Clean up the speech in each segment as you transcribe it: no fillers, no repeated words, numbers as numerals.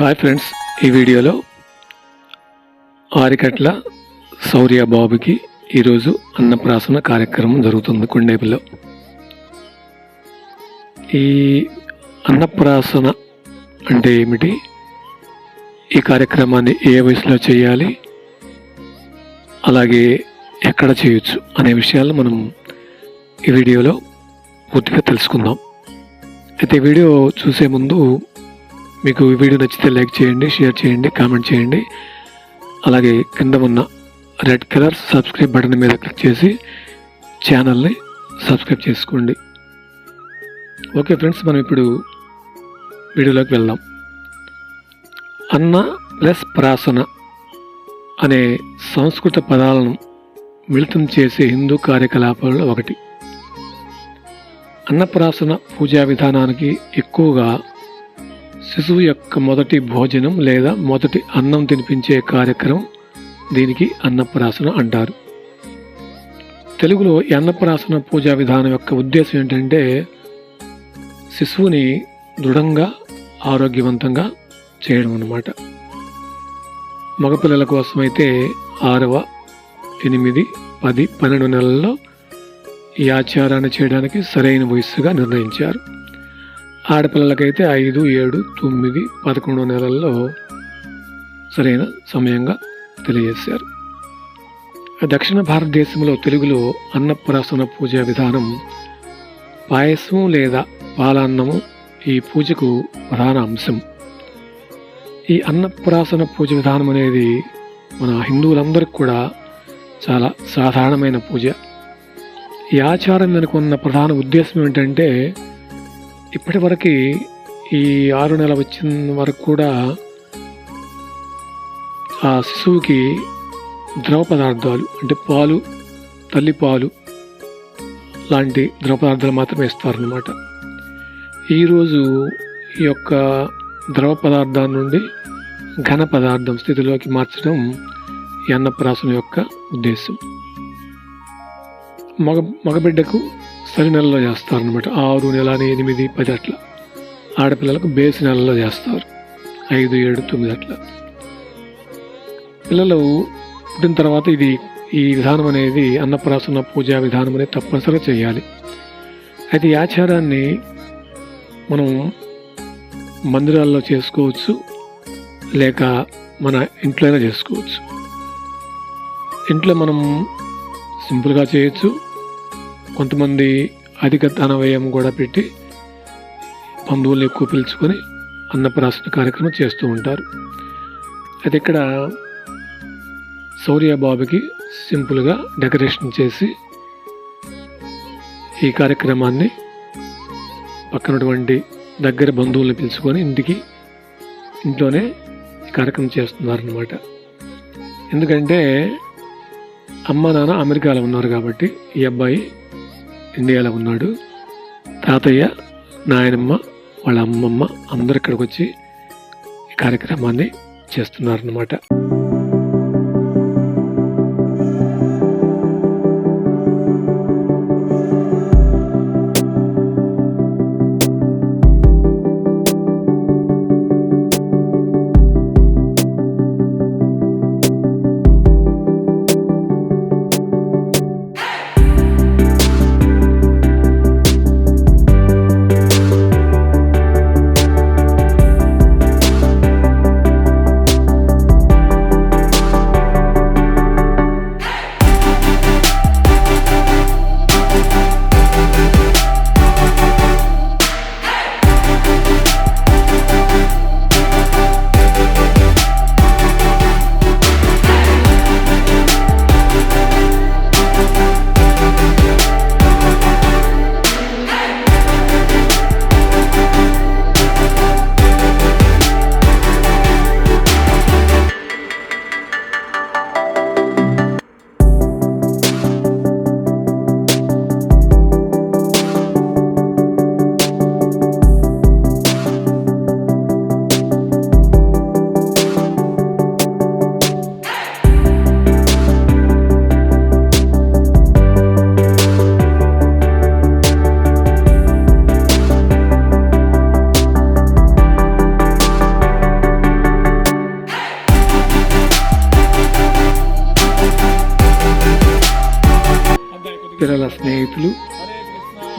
Hi friends, ఈ వీడియోలో ఆరికట్ల శౌర్య బాబుకి ఈరోజు అన్నప్రాసన కార్యక్రమం జరుగుతుంది కొండేపులో. ఈ అన్నప్రాసన అంటే ఏమిటి, ఈ కార్యక్రమాన్ని ఏ వయసులో చేయాలి, అలాగే ఎక్కడ చేయొచ్చు అనే విషయాలు మనం ఈ వీడియోలో పూర్తిగా తెలుసుకుందాం. అయితే వీడియో చూసే ముందు మీకు ఈ వీడియో నచ్చితే లైక్ చేయండి, షేర్ చేయండి, కామెంట్ చేయండి. అలాగే కింద ఉన్న రెడ్ కలర్ సబ్స్క్రైబ్ బటన్ మీద క్లిక్ చేసి ఛానల్ని సబ్స్క్రైబ్ చేసుకోండి. ఓకే ఫ్రెండ్స్, మనం ఇప్పుడు వీడియోలోకి వెళ్దాం. అన్న ప్లస్ ప్రాసన అనే సంస్కృత పదాలను మిళితం చేసే హిందూ కార్యకలాపాలలో ఒకటి. అన్నప్రాసన పూజా విధానానికి ఎక్కువగా శిశువు యొక్క మొదటి భోజనం లేదా మొదటి అన్నం తినిపించే కార్యక్రమం, దీనికి అన్నప్రాసన అంటారు. తెలుగులో ఈ అన్నప్రాసన పూజా విధానం యొక్క ఉద్దేశం ఏంటంటే శిశువుని దృఢంగా ఆరోగ్యవంతంగా చేయడం అన్నమాట. మగపిల్లల కోసమైతే 6వ, 8, 10, 12 నెలల్లో ఈ ఆచారాన్ని చేయడానికి సరైన వయస్సుగా నిర్ణయించారు. ఆడపిల్లలకైతే 5, 7, 9, 11 నెలల్లో సరైన సమయంగా తెలియజేశారు. దక్షిణ భారతదేశంలో తెలుగులో అన్నప్రాసన పూజా విధానం పాయసం లేదా పాలాన్నము ఈ పూజకు ప్రధాన అంశం. ఈ అన్నప్రాసన పూజ విధానం అనేది మన హిందువులందరికీ కూడా చాలా సాధారణమైన పూజ. ఈ ఆచారం వెనుక ఉన్న ప్రధాన ఉద్దేశం ఏంటంటే ఇప్పటి వరకు ఈ 6 నెలలు వచ్చిన వరకు కూడా ఆ శిశువుకి ద్రవ పదార్థాలు అంటే పాలు, తల్లిపాలు లాంటి ద్రవ పదార్థాలు మాత్రమే ఇస్తారన్నమాట. ఈరోజు ఈ యొక్క ద్రవ పదార్థాల నుండి ఘన పదార్థం స్థితిలోకి మార్చడం ఈ అన్నప్రాసన యొక్క ఉద్దేశం. మగబిడ్డకు సరి నెలలో చేస్తారనమాట. 6 నెల, 8, 10 అట్లా. ఆడపిల్లలకు బేసి నెలలో చేస్తారు. 5, 7, 9 అట్లా. పిల్లలు పుట్టిన తర్వాత ఈ విధానం అనేది అన్నప్రాసన పూజా విధానం అనేది తప్పనిసరిగా చేయాలి. అయితే ఈ ఆచారాన్ని మనం మందిరాల్లో చేసుకోవచ్చు, లేక మన ఇంట్లోనే చేసుకోవచ్చు. ఇంట్లో మనం సింపుల్గా చేయొచ్చు. కొంతమంది అధిక ధన వ్యయం కూడా పెట్టి బంధువులను ఎక్కువ పిలుచుకొని అన్నప్రాసన కార్యక్రమం చేస్తూ ఉంటారు. అయితే ఇక్కడ శౌర్య బాబుకి సింపుల్గా డెకరేషన్ చేసి ఈ కార్యక్రమాన్ని పక్కనటువంటి దగ్గర బంధువులను పిలుచుకొని ఇంట్లోనే ఈ కార్యక్రమం చేస్తున్నారన్నమాట. ఎందుకంటే అమ్మ నాన్న అమెరికాలో ఉన్నారు కాబట్టి ఈ అబ్బాయి ఇండియాలో ఉన్నాడు. తాతయ్య, నాయనమ్మ, వాళ్ళ అమ్మమ్మ అందరు ఇక్కడికి వచ్చి ఈ కార్యక్రమాన్ని చేస్తున్నారన్నమాట.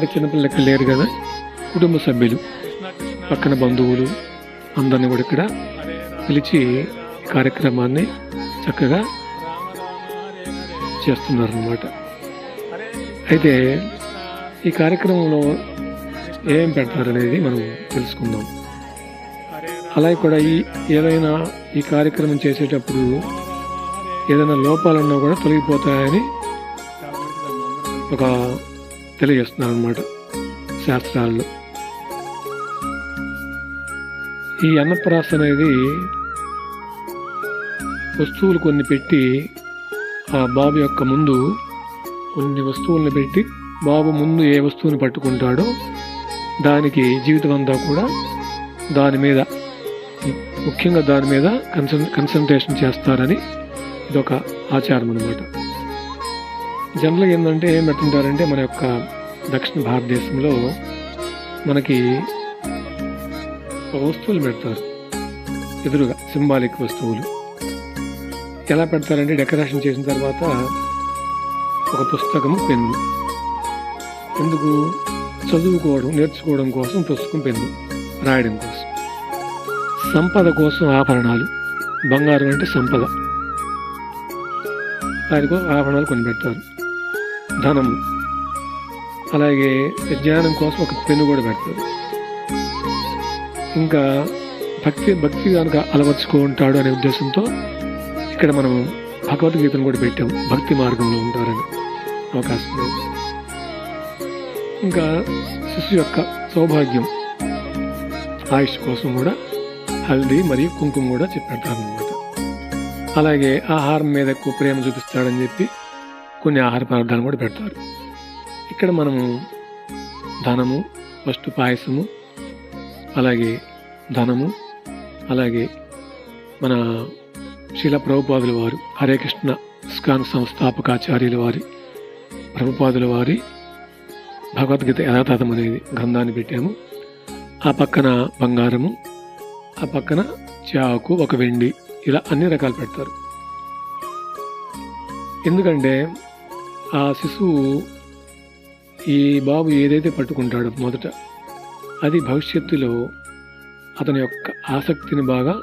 అంటే చిన్నపిల్లలు ఇక్కడ లేరు కదా, కుటుంబ సభ్యులు పక్కన బంధువులు అందరినీ కూడా ఇక్కడ పిలిచి కార్యక్రమాన్ని చక్కగా చేస్తున్నారన్నమాట. అయితే ఈ కార్యక్రమంలో ఏం పెడతారనేది మనం తెలుసుకుందాం. అలాగే కూడా ఏదైనా ఈ కార్యక్రమం చేసేటప్పుడు ఏదైనా లోపాలన్నా కూడా తొలగిపోతాయని ఒక తెలియజేస్తున్నారు అన్నమాట శాస్త్రాల్లో. ఈ అన్నప్రాస అనేది వస్తువులు కొన్ని పెట్టి ఆ బాబు యొక్క ముందు కొన్ని వస్తువులను పెట్టి బాబు ముందు ఏ వస్తువుని పట్టుకుంటాడో దానికి జీవితం అంతా కూడా దాని మీద, ముఖ్యంగా దాని మీద కన్సంట్రేషన్ చేస్తారని ఇదొక ఆచారం అన్నమాట. జనరల్గా ఏంటంటే ఏం పెడుతుంటారంటే మన యొక్క దక్షిణ భారతదేశంలో మనకి వస్తువులు పెడతారు ఎదురుగా, సింబాలిక్ వస్తువులు. ఎలా పెడతారంటే డెకరేషన్ చేసిన తర్వాత ఒక పుస్తకము, పెన్ను. ఎందుకు? చదువుకోవడం, నేర్చుకోవడం కోసం పుస్తకం, పెన్ను, రాయడం కోసం. సంపద కోసం ఆభరణాలు, బంగారం అంటే సంపద, దానికో ఆభరణాలు కొన్ని పెడతారు. ధనము, అలాగే జ్ఞానం కోసం ఒక పెన్ను కూడా పెడతారు. ఇంకా భక్తి కనుక అలవర్చుకుంటాడు అనే ఉద్దేశంతో ఇక్కడ మనం భగవద్గీతను కూడా పెట్టాం, భక్తి మార్గంలో ఉంటారని అవకాశం లేదు. ఇంకా శిశు యొక్క సౌభాగ్యం, ఆయుష్ కోసం కూడా హల్దీ మరియు కుంకుమ కూడా పెడతారనమాట. అలాగే ఆహారం మీద ఎక్కువ ప్రేమ చూపిస్తాడని చెప్పి కొన్ని ఆహార పదార్థాలు కూడా పెడతారు. ఇక్కడ మనము ధనము, ఫస్ట్ పాయసము, అలాగే ధనము, అలాగే మన శీల ప్రభుపాదుల వారు, హరే కృష్ణ ఇస్కాన్ సంస్థాపకాచార్యుల వారి, ప్రభుపాదుల వారి భగవద్గీత యథాతథం అనేది గ్రంథాన్ని పెట్టాము. ఆ పక్కన బంగారము, ఆ పక్కన చాకు, ఒక వెండి, ఇలా అన్ని రకాలు పెడతారు. ఎందుకంటే ఆ శిశువు ఈ బాబు ఏదైతే పట్టుకుంటాడో మొదట, అది భవిష్యత్తులో అతని యొక్క ఆసక్తిని బాగా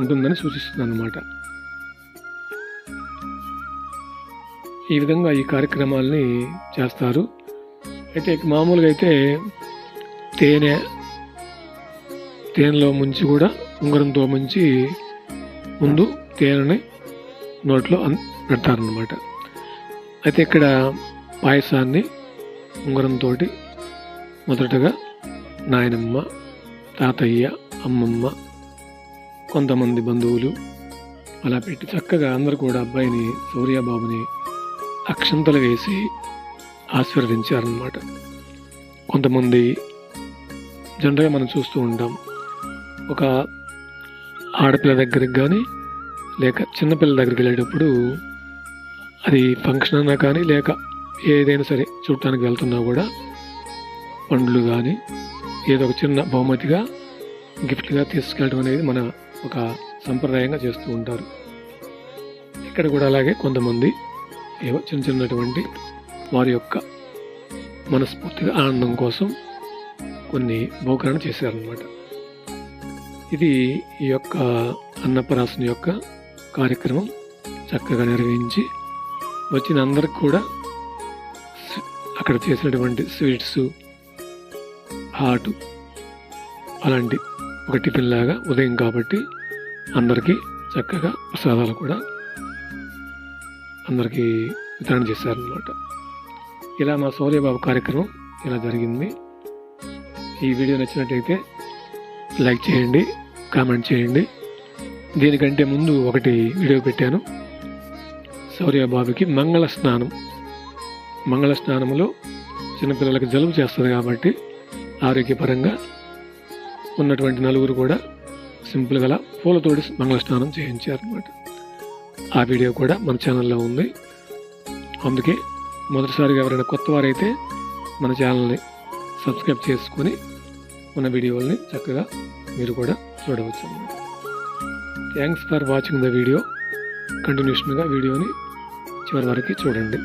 ఉంటుందని సూచిస్తుంది అన్నమాట. ఈ విధంగా ఈ కార్యక్రమాల్ని చేస్తారు. అయితే మామూలుగా అయితే తేనెలో ముంచి కూడా ఉంగరంతో ముంచి ముందు తేనెని నోట్లో పెడతారన్నమాట. అయితే ఇక్కడ పాయసాన్ని ఉంగరంతో మొదటగా నాయనమ్మ, తాతయ్య, అమ్మమ్మ, కొంతమంది బంధువులు అలా పెట్టి చక్కగా అందరూ కూడా అబ్బాయిని, సూర్యబాబుని అక్షంతలు వేసి ఆశీర్వదించారన్నమాట. కొంతమంది జనరల్గా మనం చూస్తూ ఉంటాం, ఒక ఆడపిల్ల దగ్గరికి కానీ లేక చిన్నపిల్లల దగ్గరికి వెళ్ళేటప్పుడు, అది ఫంక్షన్ అన్నా కానీ లేక ఏదైనా సరే చూడటానికి వెళ్తున్నా కూడా పండ్లు కానీ ఏదో ఒక చిన్న బహుమతిగా గిఫ్ట్గా తీసుకెళ్ళడం అనేది మన ఒక సంప్రదాయంగా చేస్తూ ఉంటారు. ఇక్కడ కూడా అలాగే కొంతమంది ఏవో చిన్నటువంటి వారి యొక్క మనస్ఫూర్తిగా ఆనందం కోసం కొన్ని బహుకరణ చేశారనమాట. ఇది ఈ యొక్క అన్నప్రాసన యొక్క కార్యక్రమం చక్కగా నిర్వహించి వచ్చిన అందరికి కూడా అక్కడ చేసినటువంటి స్వీట్స్, హాటు అలాంటి ఒక టిఫిన్ లాగా ఉదయం కాబట్టి అందరికీ చక్కగా ప్రసాదాలు కూడా అందరికీ వితరణ చేశారనమాట. ఇలా మా సూర్యబాబు కార్యక్రమం ఇలా జరిగింది. ఈ వీడియో నచ్చినట్టయితే లైక్ చేయండి, కామెంట్ చేయండి. దీనికంటే ముందు ఒకటి వీడియో పెట్టాను, సూర్యబాబుకి మంగళ స్నానం. మంగళ స్నానంలో చిన్నపిల్లలకి జలుబు చేస్తుంది కాబట్టి ఆరోగ్యపరంగా ఉన్నటువంటి నలుగురు కూడా సింపుల్గా పూలతోటి మంగళ స్నానం చేయించారనమాట. ఆ వీడియో కూడా మన ఛానల్లో ఉంది. అందుకే మొదటిసారిగా ఎవరైనా కొత్త వారైతే మన ఛానల్ని సబ్స్క్రైబ్ చేసుకొని మన వీడియోల్ని చక్కగా మీరు కూడా చూడవచ్చు అన్నమాట. Thanks for watching the video. కంటిన్యూషన్గా వీడియోని చివరి వరకు చూడండి.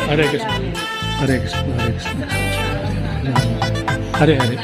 హరే కృష్ణ హరే కృష్ణ హరే కృష్ణ హరే హరే